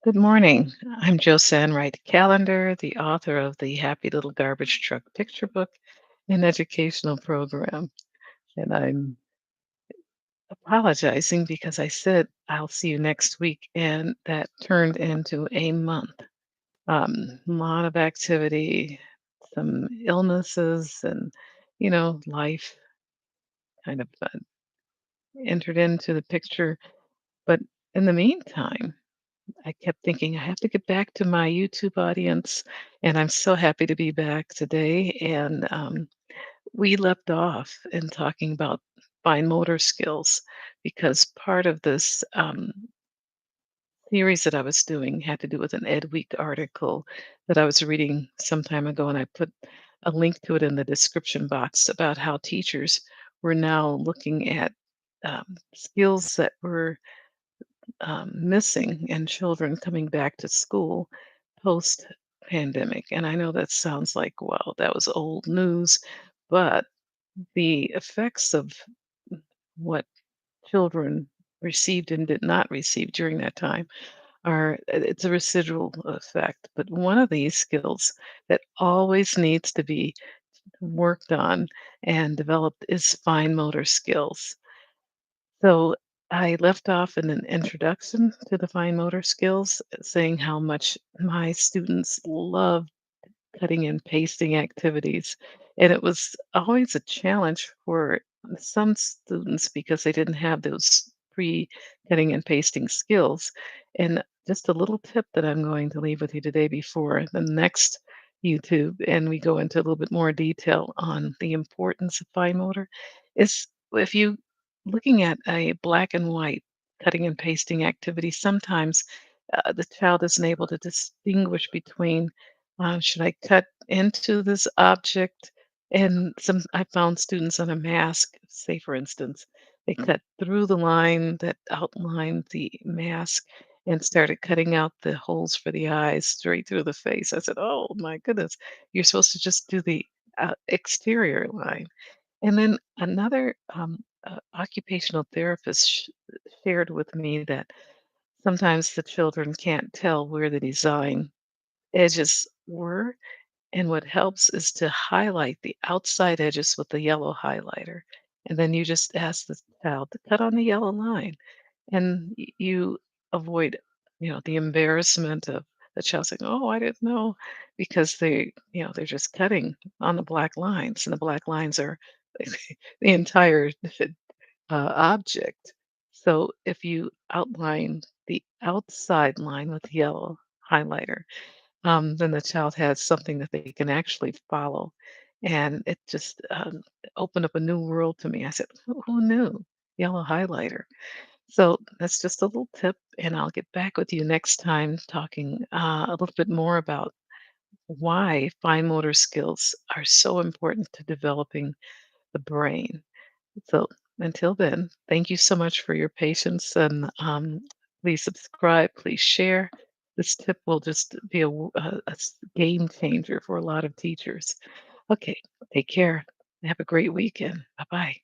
Good morning. I'm Josanne Wright Callender, the author of the Happy Little Garbage Truck Picture Book and Educational Program. And I'm apologizing because I said I'll see you next week, and that turned into a month. A lot of activity, some illnesses, and life kind of entered into the picture. But in the meantime, I kept thinking, I have to get back to my YouTube audience, and I'm so happy to be back today. And we left off in talking about fine motor skills because part of this series that I was doing had to do with an Ed Week article that I was reading some time ago, and I put a link to it in the description box about how teachers were now looking at skills that were missing and children coming back to school post pandemic. And I know that sounds like, well, that was old news, but the effects of what children received and did not receive during that time are it's a residual effect. But one of these skills that always needs to be worked on and developed is fine motor skills. So I left off in an introduction to the fine motor skills, saying how much my students love cutting and pasting activities. And it was always a challenge for some students because they didn't have those pre cutting and pasting skills. And just a little tip that I'm going to leave with you today before the next YouTube, and we go into a little bit more detail on the importance of fine motor, is if you looking at a black and white cutting and pasting activity, sometimes the child isn't able to distinguish between should I cut into this object? And I found students on a mask, say for instance, they cut through the line that outlined the mask and started cutting out the holes for the eyes straight through the face. I said, "Oh my goodness, you're supposed to just do the exterior line." And then another occupational therapist shared with me that sometimes the children can't tell where the design edges were, and what helps is to highlight the outside edges with the yellow highlighter. And then you just ask the child to cut on the yellow line. And you avoid, the embarrassment of the child saying, "Oh, I didn't know," because they're just cutting on the black lines, and the black lines are the entire object. So if you outline the outside line with yellow highlighter, then the child has something that they can actually follow. And it just opened up a new world to me. I said, "Who knew? Yellow highlighter." So that's just a little tip, and I'll get back with you next time talking a little bit more about why fine motor skills are so important to developing the brain. So until then, thank you so much for your patience, and please subscribe, please share. This tip will just be a game changer for a lot of teachers. Okay, take care. Have a great weekend. Bye bye.